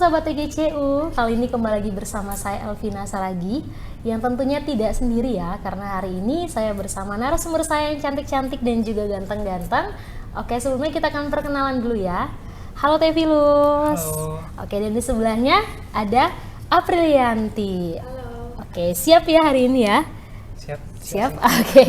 Sahabat TGCU, kali ini kembali lagi bersama saya Elvina Saragi, yang tentunya tidak sendiri ya, karena hari ini saya bersama narasumber saya yang cantik-cantik dan juga ganteng-ganteng. Oke, sebelumnya kita akan perkenalan dulu ya. Halo Tevilus. Halo. Oke, dan di sebelahnya ada Aprilianti. Halo. Oke, siap ya hari ini ya? Siap. Oke,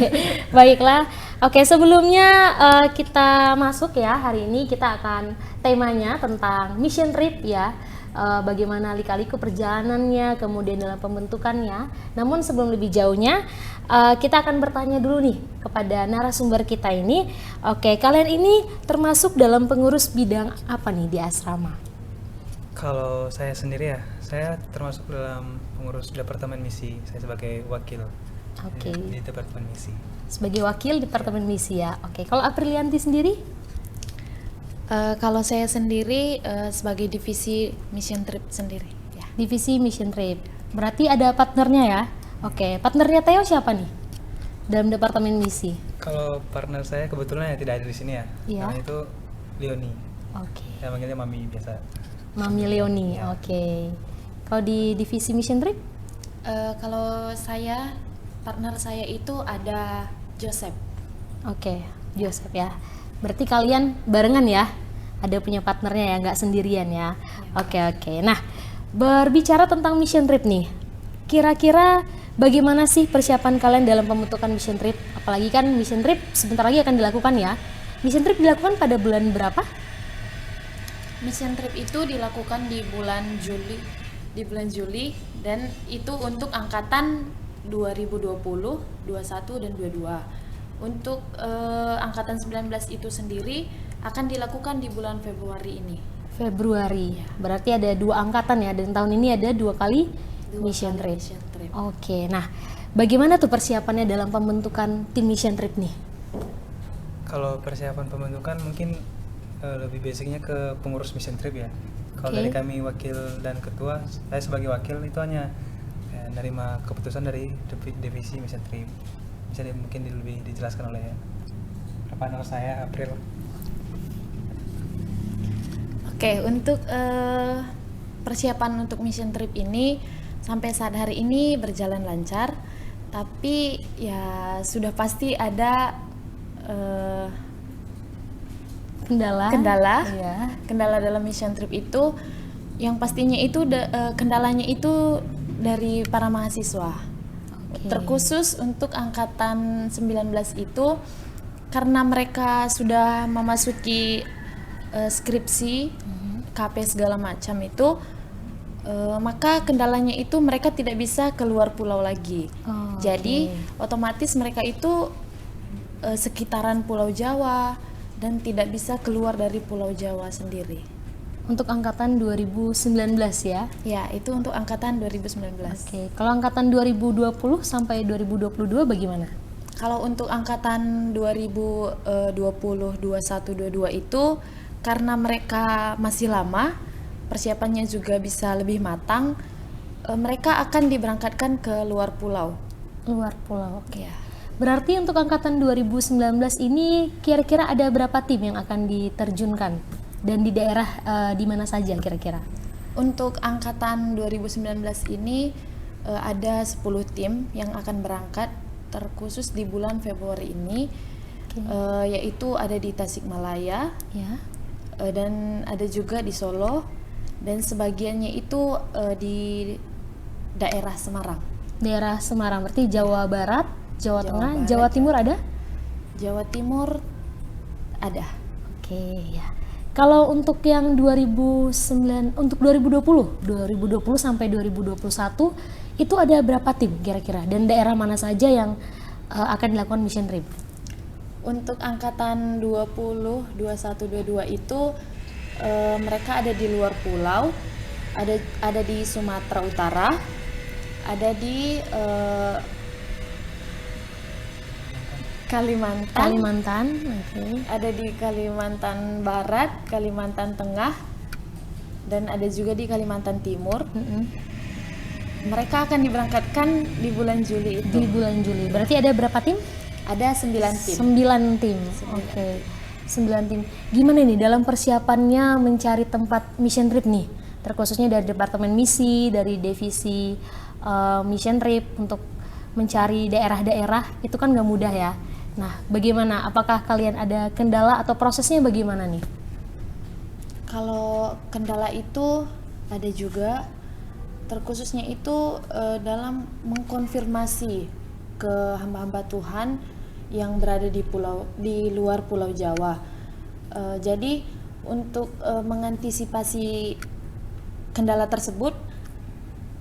baiklah. Oke, sebelumnya kita masuk ya, hari ini kita akan temanya tentang mission trip ya. Bagaimana lika-liku perjalanannya, kemudian dalam pembentukannya. Namun sebelum lebih jauhnya, kita akan bertanya dulu nih kepada narasumber kita ini. Oke, kalian ini termasuk dalam pengurus bidang apa nih di asrama? Kalau saya sendiri ya, saya termasuk dalam pengurus departemen misi. Saya sebagai wakil Oke. di departemen misi. Sebagai wakil departemen misi ya. Oke, kalau Aprilianti sendiri? Kalau saya sendiri sebagai divisi mission trip sendiri. Ya. Divisi mission trip. Berarti ada partnernya ya? Oke, partnernya Theo siapa nih? Dalam departemen misi. Kalau partner saya kebetulan ya tidak ada di sini ya. Iya. Namanya itu Leoni. Oke. Saya manggilnya Mami biasa. Mami Leoni. Ya. Oke. Kalau di divisi mission trip? Kalau saya, partner saya itu ada Joseph. Oke, Joseph ya. Berarti kalian barengan ya? Ada punya partnernya ya, nggak sendirian ya? Oke. Nah, berbicara tentang mission trip nih, kira-kira bagaimana sih persiapan kalian dalam pembentukan mission trip? Apalagi kan mission trip sebentar lagi akan dilakukan ya. Mission trip dilakukan pada bulan berapa? Mission trip itu dilakukan di bulan Juli dan itu untuk angkatan 2020, 21 dan 22. Untuk angkatan 19 itu sendiri akan dilakukan di bulan Februari ini. Februari. Berarti ada 2 angkatan ya, dan tahun ini ada 2 kali mission trip. Oke, nah bagaimana tuh persiapannya dalam pembentukan tim mission trip nih? Kalau persiapan pembentukan mungkin lebih basicnya ke pengurus mission trip ya. Kalau Oke. dari kami wakil dan ketua, saya sebagai wakil itu hanya menerima keputusan dari divisi mission trip. Bisa mungkin lebih dijelaskan oleh partner saya April. Oke, untuk persiapan untuk mission trip ini sampai saat hari ini berjalan lancar, tapi ya sudah pasti ada Kendala? Iya. kendala dalam mission trip itu yang pastinya itu kendalanya itu dari para mahasiswa. Oke. Terkhusus untuk angkatan 19 itu karena mereka sudah memasuki skripsi, KP segala macam itu, maka kendalanya itu mereka tidak bisa keluar pulau lagi. Oh, Jadi oke. otomatis mereka itu sekitaran Pulau Jawa dan tidak bisa keluar dari Pulau Jawa sendiri. Untuk angkatan 2019 ya? Ya, itu untuk angkatan 2019. Oke, kalau angkatan 2020 sampai 2022 bagaimana? Kalau untuk angkatan 2020, 21, 22 itu karena mereka masih lama, persiapannya juga bisa lebih matang, mereka akan diberangkatkan ke luar pulau. Luar pulau, oke. Ya. Berarti untuk angkatan 2019 ini kira-kira ada berapa tim yang akan diterjunkan? Dan di daerah di mana saja kira-kira? Untuk angkatan 2019 ini ada 10 tim yang akan berangkat terkhusus di bulan Februari ini, yaitu ada di Tasikmalaya Ya. dan ada juga di Solo dan sebagiannya itu di daerah Semarang. Daerah Semarang, berarti Jawa Barat, Jawa Tengah, Barat, Jawa Timur ada? Jawa Timur ada. Oke, ya. Kalau untuk yang 2020 sampai 2021 itu ada berapa tim kira-kira, dan daerah mana saja yang akan dilakukan mission trip? Untuk angkatan 20, 21, 22 itu mereka ada di luar pulau, ada di Sumatera Utara, ada di Kalimantan, oke. ada di Kalimantan Barat, Kalimantan Tengah, dan ada juga di Kalimantan Timur. Mereka akan diberangkatkan di bulan Juli itu. Di bulan Juli. Berarti ada berapa tim? Ada 9 tim. 9 tim. Oke. 9 tim. Gimana nih dalam persiapannya mencari tempat mission trip nih? terkhususnya dari Departemen Misi, dari Divisi Mission Trip untuk mencari daerah-daerah itu kan nggak mudah ya. Nah, bagaimana? Apakah kalian ada kendala atau prosesnya bagaimana nih? Kalau kendala itu ada juga, terkhususnya itu dalam mengkonfirmasi ke hamba-hamba Tuhan yang berada di luar Pulau Jawa. Jadi untuk mengantisipasi kendala tersebut,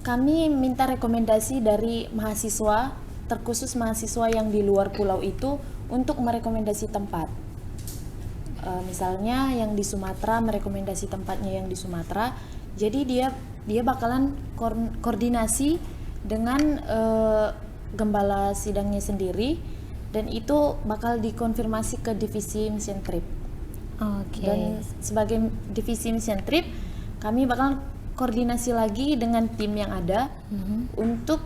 kami minta rekomendasi dari mahasiswa, terkhusus mahasiswa yang di luar pulau itu untuk merekomendasi tempat. Misalnya yang di Sumatera merekomendasi tempatnya yang di Sumatera, jadi dia bakalan koordinasi dengan gembala sidangnya sendiri, dan itu bakal dikonfirmasi ke divisi Mission Trip. Dan sebagai divisi Mission Trip, kami bakal koordinasi lagi dengan tim yang ada untuk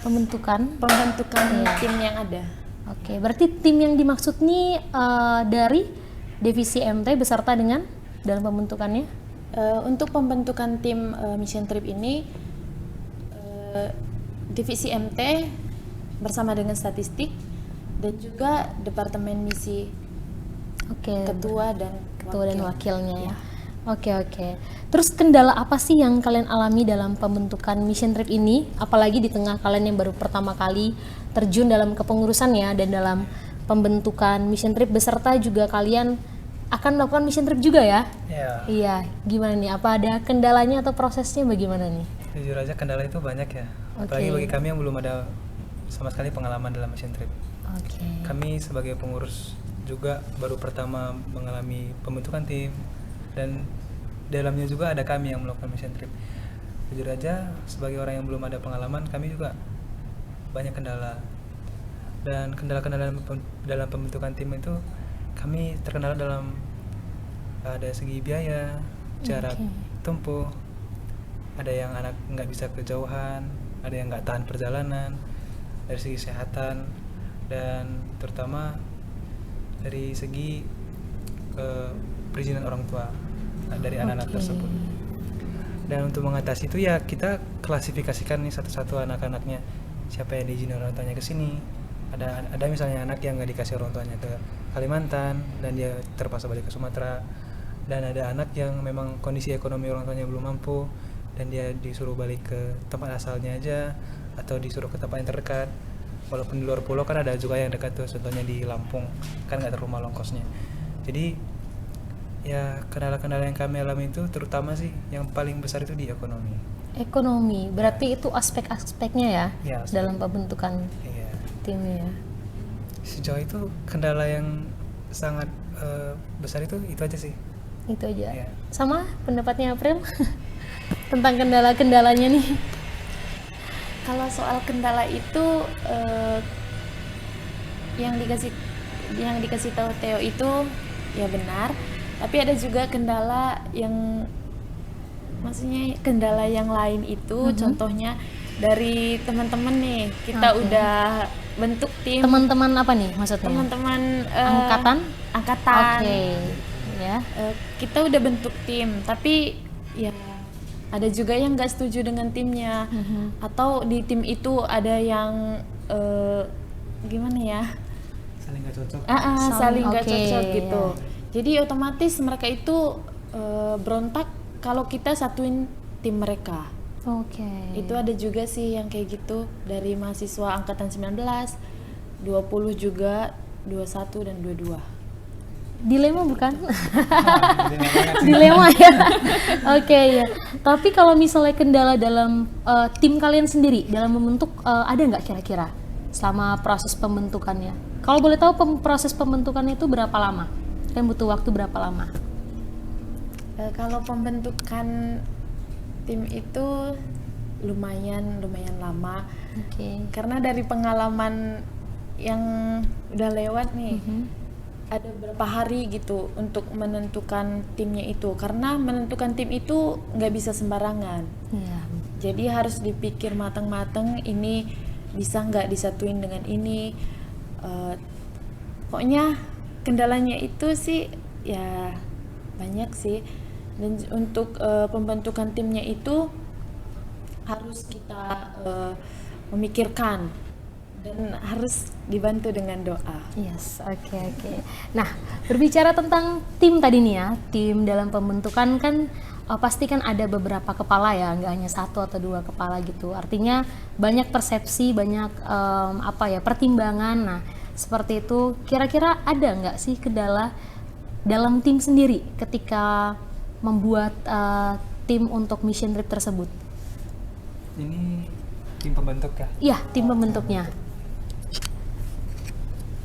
pembentukan tim yang ada. Oke, berarti tim yang dimaksud nih dari divisi MT beserta dengan dalam pembentukannya? Untuk pembentukan tim Mission Trip ini, divisi MT bersama dengan statistik dan juga Departemen Misi, ketua dan wakilnya ya. Oke. Terus kendala apa sih yang kalian alami dalam pembentukan Mission Trip ini? Apalagi di tengah kalian yang baru pertama kali terjun dalam kepengurusan ya, dan dalam pembentukan Mission Trip beserta juga kalian akan melakukan Mission Trip juga ya? Iya. Gimana nih? Apa ada kendalanya atau prosesnya bagaimana nih? Jujur aja kendala itu banyak ya. Apalagi bagi kami yang belum ada sama sekali pengalaman dalam Mission Trip. Kami sebagai pengurus juga baru pertama mengalami pembentukan tim, dan dalamnya juga ada kami yang melakukan Mission Trip. Jujur aja sebagai orang yang belum ada pengalaman, kami juga banyak kendala, dan kendala-kendala dalam pembentukan tim itu kami terkendala dalam ada segi biaya, jarak tempuh, ada yang anak nggak bisa kejauhan, ada yang nggak tahan perjalanan, dari segi kesehatan, dan terutama dari segi perizinan orang tua dari anak-anak tersebut. Dan untuk mengatasi itu ya kita klasifikasikan nih satu-satu anak-anaknya, siapa yang diizinin orang tuanya ke sini. Ada misalnya anak yang nggak dikasih orang tuanya ke Kalimantan dan dia terpaksa balik ke Sumatera, dan ada anak yang memang kondisi ekonomi orang tuanya belum mampu dan dia disuruh balik ke tempat asalnya aja atau disuruh ke tempat yang terdekat. Walaupun di luar pulau kan ada juga yang dekat tuh, contohnya di Lampung kan nggak terlalu mahal ongkosnya. Jadi ya kendala-kendala yang kami alami itu terutama sih yang paling besar itu di ekonomi. Berarti itu aspek-aspeknya ya dalam pembentukan timnya. Sejauh itu kendala yang sangat besar itu aja sih. Itu aja. Sama pendapatnya April tentang kendala-kendalanya nih. Kalau soal kendala itu yang dikasih tahu Theo itu ya benar, tapi ada juga kendala yang maksudnya kendala yang lain itu contohnya dari teman-teman nih, kita udah bentuk tim. Teman-teman apa nih maksudnya? Teman-teman angkatan. Kita udah bentuk tim, tapi ya ada juga yang nggak setuju dengan timnya, atau di tim itu ada yang gimana ya? Saling nggak cocok. Saling nggak cocok gitu. Jadi otomatis mereka itu berontak kalau kita satuin tim mereka. Itu ada juga sih yang kayak gitu dari mahasiswa angkatan 19, 20 juga, 21 dan 22. Dilema bukan? Dilema ya. Ya. Tapi kalau misalnya kendala dalam tim kalian sendiri dalam membentuk, ada nggak kira-kira selama proses pembentukannya? Kalau boleh tahu proses pembentukannya itu berapa lama? Kalian butuh waktu berapa lama? Kalau pembentukan tim itu lumayan lama. Karena dari pengalaman yang udah lewat nih, ada berapa hari gitu untuk menentukan timnya itu, karena menentukan tim itu nggak bisa sembarangan. Jadi harus dipikir matang-matang, ini bisa nggak disatuin dengan ini. Pokoknya kendalanya itu sih ya banyak sih, dan untuk pembentukan timnya itu harus kita memikirkan dan harus dibantu dengan doa. Yes, oke. Nah, berbicara tentang tim tadi nih ya, tim dalam pembentukan kan pasti kan ada beberapa kepala ya, nggak hanya satu atau dua kepala gitu. Artinya banyak persepsi, banyak pertimbangan. Nah, seperti itu. Kira-kira ada nggak sih kendala dalam tim sendiri ketika membuat tim untuk mission trip tersebut? Ini tim pembentuk ya? Iya, tim pembentuknya.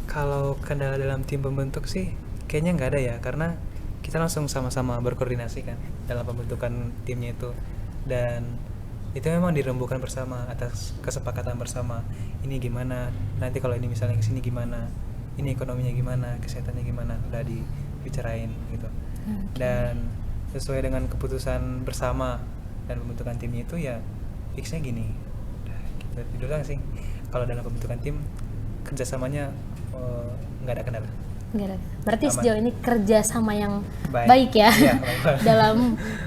Kalau kendala dalam tim pembentuk sih kayaknya nggak ada ya, karena kita langsung sama-sama berkoordinasi kan dalam pembentukan timnya itu, dan itu memang dirembukan bersama atas kesepakatan bersama. Ini gimana, nanti kalau ini misalnya kesini gimana, ini ekonominya gimana, kesehatannya gimana, udah dibicarain gitu. Dan sesuai dengan keputusan bersama dan pembentukan timnya itu ya fixnya gini. Udah gitu, itu doang sih. Kalau dalam pembentukan tim kerjasamanya nggak ada kendala. Nggak ada. Berarti Aman. sejauh ini kerja sama yang baik ya, Iya, baik.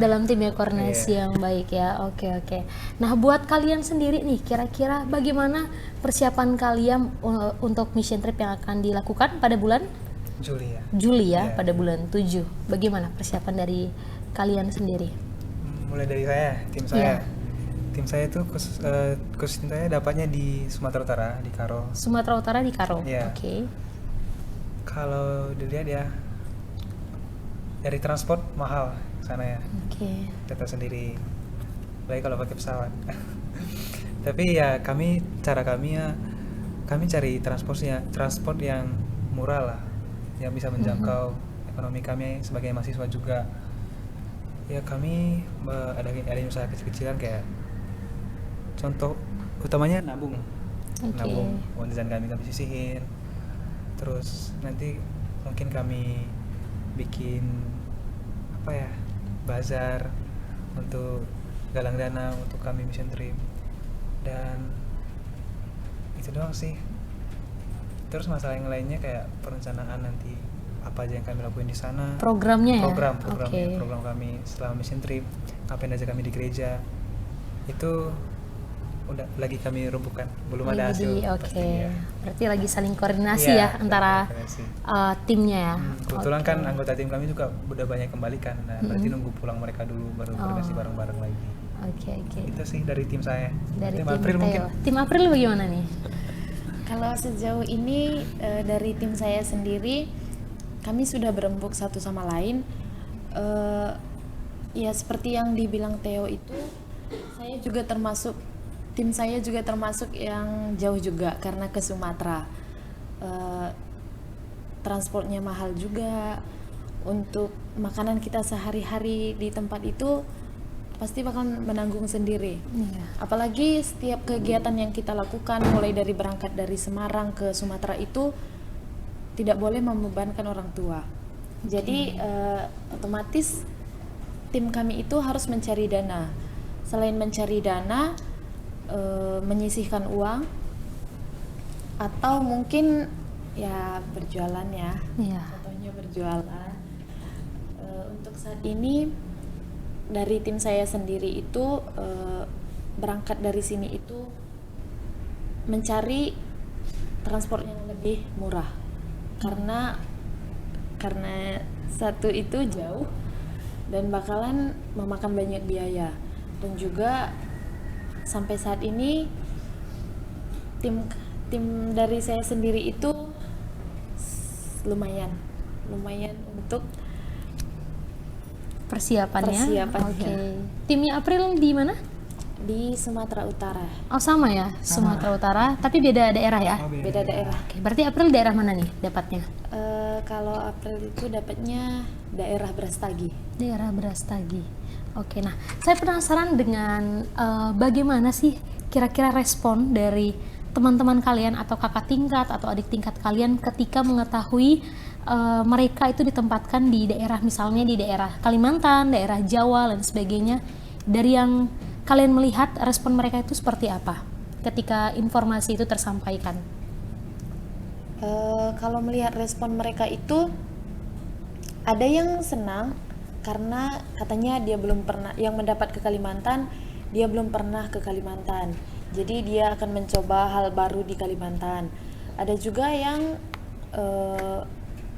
dalam tim ya, koordinasi yang baik ya. Oke. Nah, buat kalian sendiri nih, kira-kira bagaimana persiapan kalian untuk mission trip yang akan dilakukan pada bulan Juli ya. Juli ya, Iya. pada bulan 7. Bagaimana persiapan dari kalian sendiri? Mulai dari saya, tim saya. Iya. Tim saya itu khusus tim saya dapatnya di Sumatera Utara, di Karo. Sumatera Utara di Karo. Iya. Oke. Kalau dilihat ya dari transport mahal sana ya, Oke. kita sendiri, baik kalau pakai pesawat. Tapi ya cara kami ya, kami cari transport yang murah lah, yang bisa menjangkau ekonomi kami sebagai mahasiswa juga. Ya kami ada usaha kecil-kecilan, kayak contoh utamanya nabung. Nabung uang jajan kami sisihin. Terus nanti mungkin kami bikin bazar untuk galang dana untuk kami mission trip, dan itu doang sih. Terus masalah yang lainnya kayak perencanaan nanti apa aja yang kami lakuin di sana, Programnya ya. program kami selama mission trip, ngapain aja kami di gereja, itu udah lagi kami rumpukan, belum ada hasil pastinya. Berarti lagi saling koordinasi ya antara timnya ya. Kebetulan kan anggota tim kami juga udah banyak kembalikan, nah berarti nunggu pulang mereka dulu baru koordinasi bareng-bareng lagi. Oke. Itu sih dari tim saya. Dari tim tim April Theo. mungkin. Tim April bagaimana nih? Kalau sejauh ini dari tim saya sendiri, kami sudah berembuk satu sama lain. Ya seperti yang dibilang Theo itu, tim saya juga termasuk yang jauh juga karena ke Sumatera. Transportnya mahal juga. Untuk makanan kita sehari-hari di tempat itu pasti bakal menanggung sendiri. Apalagi setiap kegiatan yang kita lakukan, mulai dari berangkat dari Semarang ke Sumatera itu tidak boleh membebankan orang tua. Jadi otomatis tim kami itu harus mencari dana. Selain mencari dana, menyisihkan uang, atau mungkin ya berjualan ya. Contohnya berjualan. Untuk saat ini dari tim saya sendiri itu berangkat dari sini itu mencari transport yang lebih murah, karena satu itu jauh dan bakalan memakan banyak biaya, dan juga sampai saat ini tim dari saya sendiri itu lumayan untuk persiapannya. Oke. Timnya April di mana? Di Sumatera Utara. Oh sama ya, Sumatera Utara, tapi beda daerah ya? Beda daerah. Oke, berarti April daerah mana nih dapatnya? Kalau April itu dapatnya daerah Brastagi. Daerah Brastagi. Oke, nah saya penasaran dengan bagaimana sih kira-kira respon dari teman-teman kalian atau kakak tingkat atau adik tingkat kalian ketika mengetahui mereka itu ditempatkan di daerah, misalnya di daerah Kalimantan, daerah Jawa dan sebagainya. Dari yang kalian melihat, respon mereka itu seperti apa ketika informasi itu tersampaikan? Kalau melihat respon mereka itu, ada yang senang karena katanya dia belum pernah, yang mendapat ke Kalimantan, dia belum pernah ke Kalimantan. Jadi dia akan mencoba hal baru di Kalimantan. Ada juga yang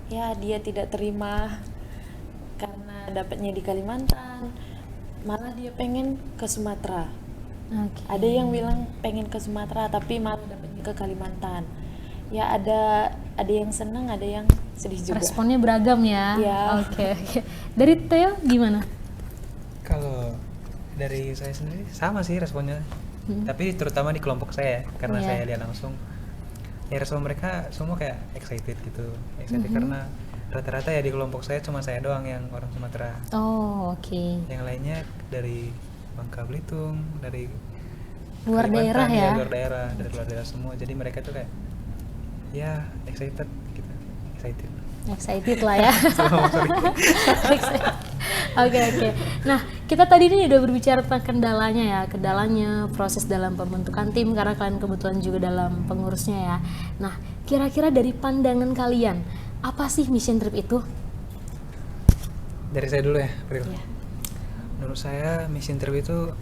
ya dia tidak terima karena dapatnya di Kalimantan, malah dia pengen ke Sumatera. Ada yang bilang pengen ke Sumatera tapi malah dapatnya ke Kalimantan. Ya ada yang senang, ada yang sedih juga. Responnya beragam ya. Ya. Oke. Dari Theo gimana? Kalau dari saya sendiri sama sih responnya. Tapi terutama di kelompok saya karena saya lihat langsung. Ya respon mereka semua kayak excited gitu. Excited karena rata-rata ya di kelompok saya cuma saya doang yang orang Sumatera. Oh, oke. Yang lainnya dari Bangka Belitung, dari Luar daerah Kalimantan, ya. Luar daerah, dari luar daerah semua. Jadi mereka tuh kayak ya excited gitu. Excited lah ya. Oke. Nah, kita tadi ini udah berbicara tentang kendalanya, proses dalam pembentukan tim karena kalian kebetulan juga dalam pengurusnya ya. Nah, kira-kira dari pandangan kalian, apa sih mission trip itu? Dari saya dulu ya, Pril. Ya. Menurut saya mission trip itu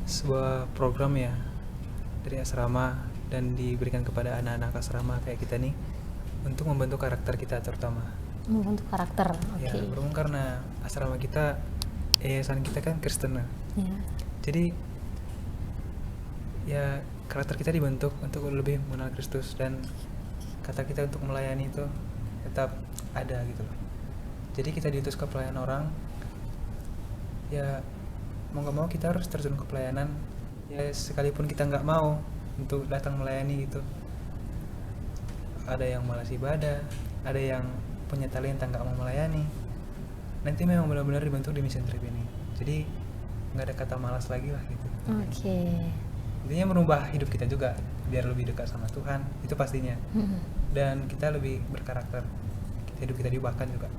sebuah program ya dari asrama dan diberikan kepada anak-anak asrama kayak kita nih untuk membentuk karakter kita terutama. Membentuk karakter, oke. Ya, berhubung karena asrama kita, yayasan kita kan Kristen. Ya. Jadi ya karakter kita dibentuk untuk lebih mengenal Kristus dan kata kita untuk melayani itu tetap ada gitu loh. Jadi kita diutus ke pelayanan orang, ya mau nggak mau kita harus terjun ke pelayanan. Ya sekalipun kita nggak mau untuk datang melayani gitu, ada yang malas ibadah, ada yang punya talenta nggak mau melayani, nanti memang benar-benar dibentuk di mission trip ini. Jadi nggak ada kata malas lagi lah gitu. Oke. Intinya merubah hidup kita juga biar lebih dekat sama Tuhan, itu pastinya. Dan kita lebih berkarakter, hidup kita diubahkan juga.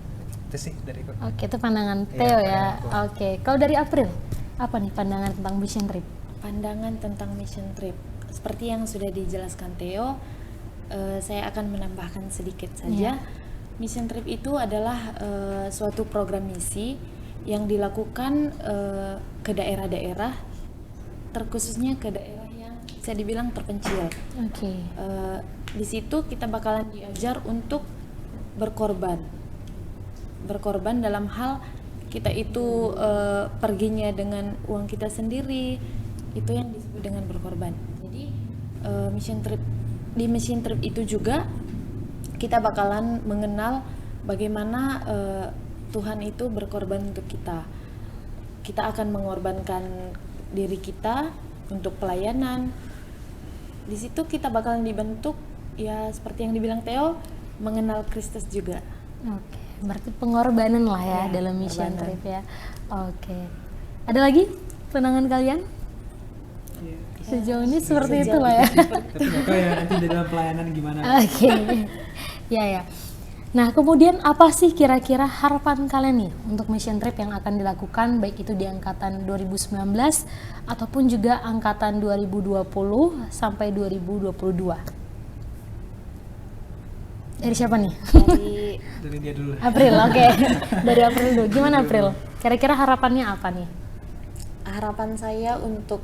Itu sih dariku. Oke, itu pandangan Iya, Theo ya. pandanganku. Oke, kalau dari April, apa nih pandangan tentang mission trip? Pandangan tentang mission trip, seperti yang sudah dijelaskan Theo, saya akan menambahkan sedikit saja. Mission trip itu adalah suatu program misi yang dilakukan ke daerah-daerah, terkhususnya ke daerah yang bisa dibilang terpencil. Oke. Di situ kita bakalan diajar untuk berkorban dalam hal kita itu perginya dengan uang kita sendiri, itu yang disebut dengan berkorban. Jadi di mission trip itu juga kita bakalan mengenal bagaimana Tuhan itu berkorban untuk kita. Kita akan mengorbankan diri kita untuk pelayanan. Di situ kita bakalan dibentuk ya seperti yang dibilang Theo, mengenal Kristus juga. Oke, berarti pengorbanan lah ya, Ya, dalam mission pengorbanan. trip ya. Oke. Ada lagi pandangan kalian? Sejauh ini seperti itu lah ya. Tapi nggak tahu ya nanti di dalam pelayanan gimana. Oke. Ya. Nah, kemudian apa sih kira-kira harapan kalian nih untuk mission trip yang akan dilakukan baik itu di angkatan 2019 ataupun juga angkatan 2020 sampai 2022? Dari siapa nih? Dari dia dulu. April, oke. Dari April dulu. Gimana April? Kira-kira harapannya apa nih? Harapan saya untuk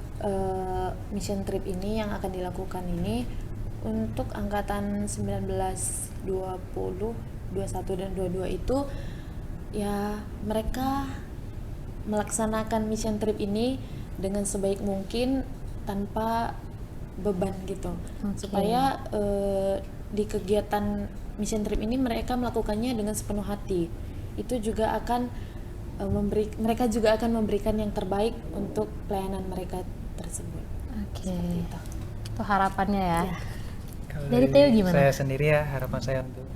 mission trip ini yang akan dilakukan ini untuk angkatan 19, 20, 21 dan 22 itu ya mereka melaksanakan mission trip ini dengan sebaik mungkin tanpa beban gitu. Supaya di kegiatan mission trip ini mereka melakukannya dengan sepenuh hati. Itu juga akan mereka juga akan memberikan yang terbaik untuk pelayanan mereka tersebut. Oke. Seperti Itu harapannya ya. Ya. Kalau Dari Theo gimana? Saya sendiri ya, harapan saya untuk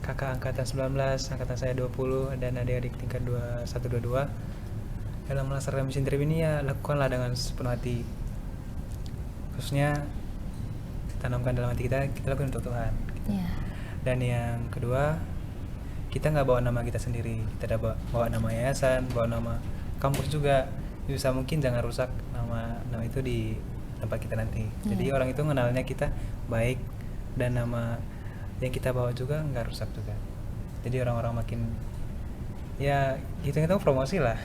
kakak angkatan 19, angkatan saya 20 dan adik-adik tingkat 21 22 dalam melaksanakan mission trip ini ya lakukanlah dengan sepenuh hati. Khususnya tanamkan dalam hati kita lakukan untuk Tuhan. Iya. Dan yang kedua, kita nggak bawa nama kita sendiri, kita ada bawa nama yayasan, bawa nama kampus juga. Bisa mungkin jangan rusak nama itu di tempat kita nanti. Jadi orang itu mengenalnya kita baik dan nama yang kita bawa juga nggak rusak juga. Jadi orang-orang makin ya gitu itu promosi lah.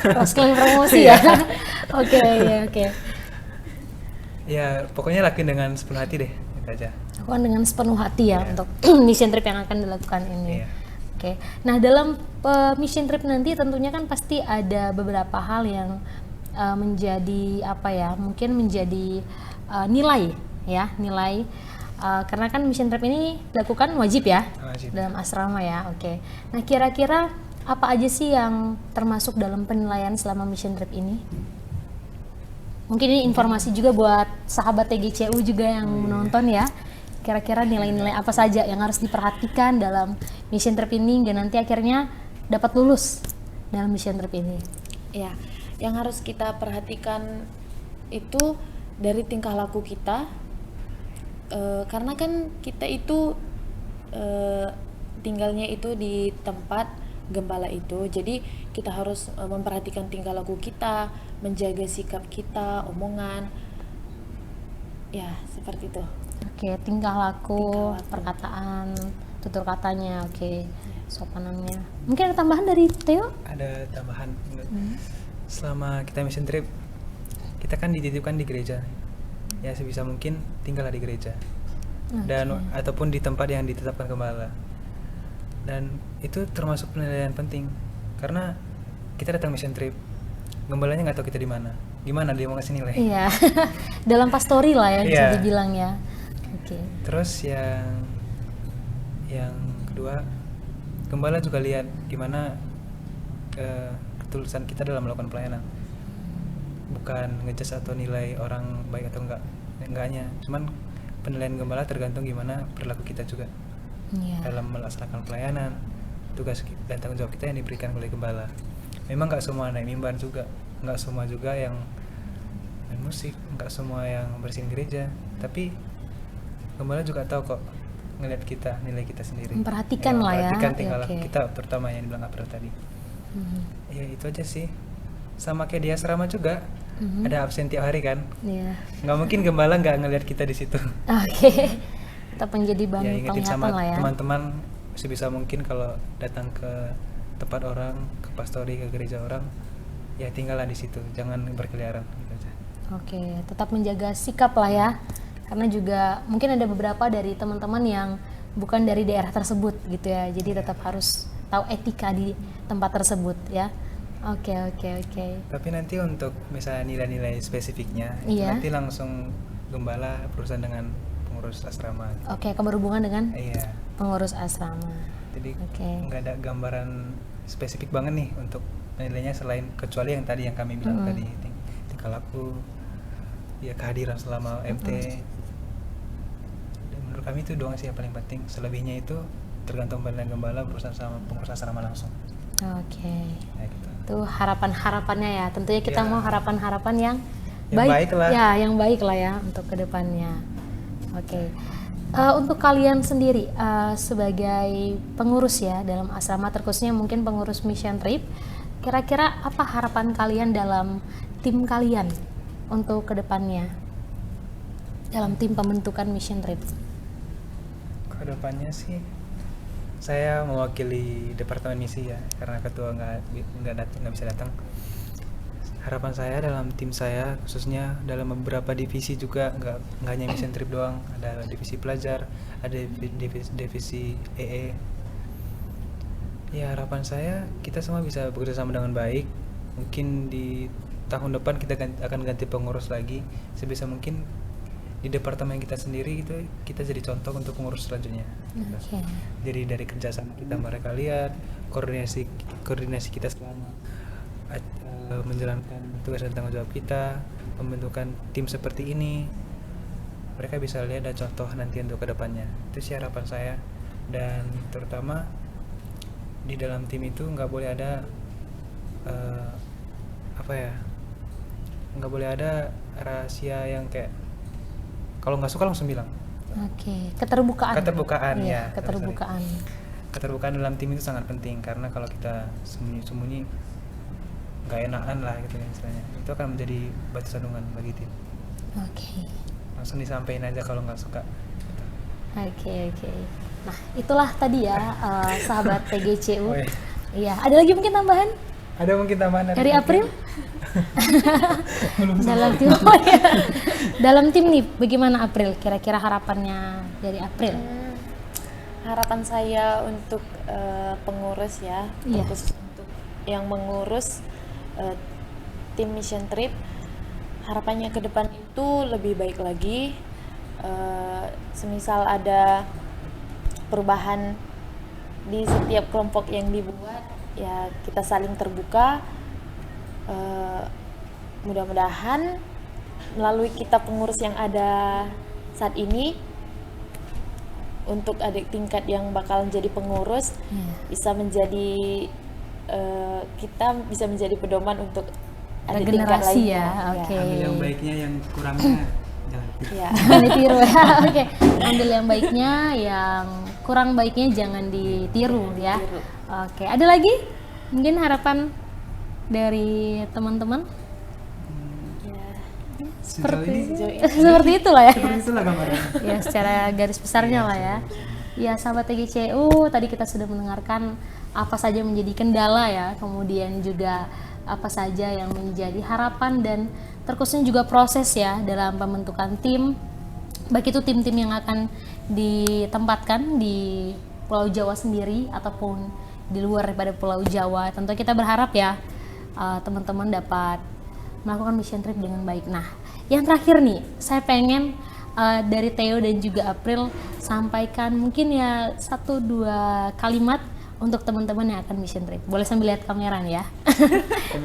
Cross-claim promosi ya. Oke, ya, oke. Ya pokoknya lakuin dengan sepenuh hati deh, gitu aja. Lakukan dengan sepenuh hati ya untuk mission trip yang akan dilakukan ini. Iya. Oke. Nah, dalam mission trip nanti tentunya kan pasti ada beberapa hal yang menjadi apa ya? Mungkin menjadi nilai ya, nilai karena kan mission trip ini dilakukan wajib ya Wajib. dalam asrama ya. Oke. Nah, kira-kira apa aja sih yang termasuk dalam penilaian selama mission trip ini? Mungkin ini informasi juga buat sahabat TGCU juga yang menonton ya. Kira-kira nilai-nilai apa saja yang harus diperhatikan dalam mission trip ini hingga nanti akhirnya dapat lulus dalam mission trip ini. Ya, yang harus kita perhatikan itu dari tingkah laku kita, karena kan kita itu tinggalnya itu di tempat gembala itu, jadi kita harus memperhatikan tingkah laku kita, menjaga sikap kita, omongan, ya seperti itu. Oke, tingkah laku, perkataan, tutur katanya, oke, sopanannya. Mungkin ada tambahan dari Theo? Ada tambahan. Selama kita mission trip, kita kan dititipkan di gereja. Ya sebisa mungkin tinggallah di gereja. Dan ataupun di tempat yang ditetapkan gembala. Dan itu termasuk penilaian penting karena kita datang mission trip, gembalanya nggak tahu kita di mana. Gimana dia mau ngasih nilai? Iya, dalam pastori lah ya bisa Iya. dibilang ya. Oke. Terus yang kedua, gembala juga lihat gimana ketulusan kita dalam melakukan pelayanan. Bukan ngejudge atau nilai orang baik atau enggaknya. Cuman penilaian gembala tergantung gimana perilaku kita juga Iya. dalam melaksanakan pelayanan, tugas dan tanggung jawab kita yang diberikan oleh gembala. Memang nggak semua naik mimbar juga, nggak semua juga yang main musik, nggak semua yang bersihin gereja, tapi gembala juga tahu kok ngeliat kita, nilai kita sendiri. Memperhatikan lah ya. Memperhatikan Ya, tingkah oke. laku kita, terutama yang dibilang April tadi. Mhm. Ya itu aja sih. Sama kayak di asrama juga, ada absen tiap hari kan. Iya. Nggak mungkin gembala nggak ngeliat kita di situ. Oke. Tetap menjadi bahan Ya ingetin penglihatan sama lah ya. teman-teman sebisa mungkin kalau datang ke tempat orang, ke pastori, ke gereja orang, ya tinggallah di situ, jangan berkeliaran gitu aja. Oke, tetap menjaga sikap lah ya. Karena juga mungkin ada beberapa dari teman-teman yang bukan dari daerah tersebut gitu ya. Jadi tetap harus tahu etika di tempat tersebut ya. Oke. Tapi nanti untuk misalnya nilai-nilai spesifiknya, itu Iya. nanti langsung gembala berurusan dengan pengurus asrama. Oke, akan berhubungan dengan Iya, pengurus asrama. jadi Oke. nggak ada gambaran spesifik banget nih untuk nilainya selain kecuali yang tadi yang kami bilang tadi, tingkah laku, ya kehadiran selama MT. Dan menurut kami itu doang sih yang paling penting. Selebihnya itu tergantung penilaian gembala berurusan sama pengurus asrama langsung. Oke. Ya gitu. Itu harapan-harapannya ya. Tentunya kita Ya. mau harapan-harapan yang Yang baik lah. Ya, yang baik lah ya untuk kedepannya. Oke. Untuk kalian sendiri sebagai pengurus ya dalam asrama, terkhususnya mungkin pengurus mission trip, kira-kira apa harapan kalian dalam tim kalian untuk kedepannya dalam tim pembentukan mission trip? Kedepannya sih saya mewakili departemen misi ya, karena ketua nggak bisa datang. Harapan saya dalam tim saya, khususnya dalam beberapa divisi juga, nggak hanya mission trip doang, ada divisi pelajar, ada divisi EE. Ya harapan saya kita semua bisa bekerja sama dengan baik. Mungkin di tahun depan kita akan ganti pengurus lagi. Sebisa mungkin di departemen kita sendiri itu kita jadi contoh untuk pengurus selanjutnya. Oke. Jadi dari kerjasama kita mereka lihat koordinasi kita selama menjalankan tugas dan tanggung jawab kita, pembentukan tim seperti ini, mereka bisa lihat dan contoh nanti untuk kedepannya. Itu sih harapan saya. Dan terutama di dalam tim itu nggak boleh ada nggak boleh ada rahasia yang kayak kalau nggak suka langsung bilang. Oke. Keterbukaan. Ya, Keterbukaan. Keterbukaan dalam tim itu sangat penting, karena kalau kita sembunyi nggak enakan lah gitu ya istilahnya, itu akan menjadi batu sandungan bagi tim. Oke. Langsung disampaikan aja kalau nggak suka. Oke. Nah, itulah tadi ya sahabat TGCU. Oh, iya. Iya, ada lagi mungkin tambahan Ada mungkin tambahan dari April? Dalam tim, dalam tim nih, bagaimana April? Kira-kira harapannya dari April? Harapan saya untuk pengurus ya, Iya. khusus untuk yang mengurus tim mission trip, harapannya ke depan itu lebih baik lagi. Semisal ada perubahan di setiap kelompok yang dibuat, ya kita saling terbuka. Mudah-mudahan melalui kita pengurus yang ada saat ini, untuk adik tingkat yang bakal menjadi pengurus bisa menjadi kita bisa menjadi pedoman untuk adik tingkat Regenerasi lainnya. ya, oke. Ambil yang baiknya, yang kurangnya jangan tiru. Ya. Jangan ditiru ya. Oke, ambil yang baiknya, yang kurang baiknya jangan ditiru ya. Ditiru. Oke, ada lagi mungkin harapan dari teman-teman? Sejauh ini Seperti itulah ya. seperti itulah gambarannya. Ya, secara garis besarnya lah ya. Ya, sahabat TGCU, tadi kita sudah mendengarkan apa saja menjadi kendala ya, kemudian juga apa saja yang menjadi harapan dan terkhususnya juga proses ya dalam pembentukan tim, baik itu tim-tim yang akan ditempatkan di Pulau Jawa sendiri ataupun di luar daripada Pulau Jawa. Tentu kita berharap ya teman-teman dapat melakukan mission trip dengan baik. Nah, yang terakhir nih, saya pengen dari Theo dan juga April sampaikan mungkin ya 1-2 kalimat untuk teman-teman yang akan mission trip. Boleh sambil lihat kamera nih ya.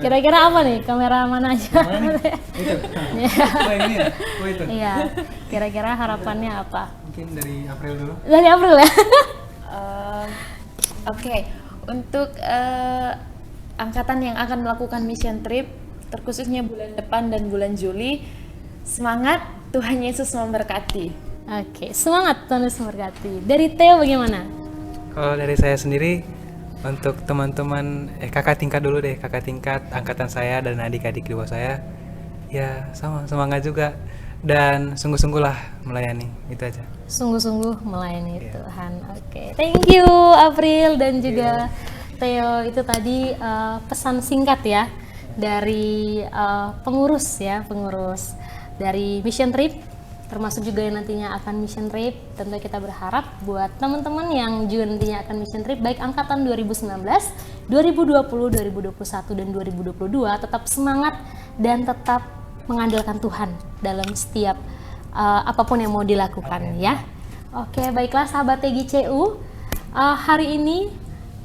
Kira-kira apa nih? Kamera mana aja? Mana nih? Itu. Oh, yang ini ya? Oh, itu. Iya. Kira-kira harapannya apa? Mungkin dari April dulu. Dari April ya. Oke, untuk angkatan yang akan melakukan mission trip, terkhususnya bulan depan dan bulan Juli, semangat, Tuhan Yesus memberkati. Oke, semangat Tuhan Yesus memberkati. Dari Theo bagaimana? Kalau dari saya sendiri, untuk teman-teman kakak tingkat dulu deh, kakak tingkat angkatan saya dan adik-adik di bawah saya, ya sama semangat juga dan sungguh-sungguhlah melayani, itu aja. Sungguh-sungguh melayani Iya. Tuhan. Oke, thank you April dan juga Theo. Itu tadi pesan singkat ya dari pengurus dari mission trip, termasuk juga yang nantinya akan mission trip. Tentu kita berharap buat teman-teman yang juga nantinya akan mission trip, baik angkatan 2019, 2020, 2021, dan 2022 tetap semangat dan tetap mengandalkan Tuhan dalam setiap apapun yang mau dilakukan ya. Oke, baiklah sahabat TGCU, hari ini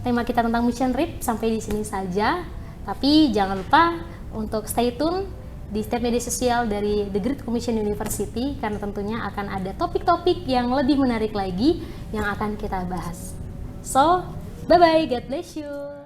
tema kita tentang mission trip sampai di sini saja. Tapi jangan lupa untuk stay tune di setiap media sosial dari The Great Commission University, karena tentunya akan ada topik-topik yang lebih menarik lagi yang akan kita bahas. So, bye-bye, God bless you.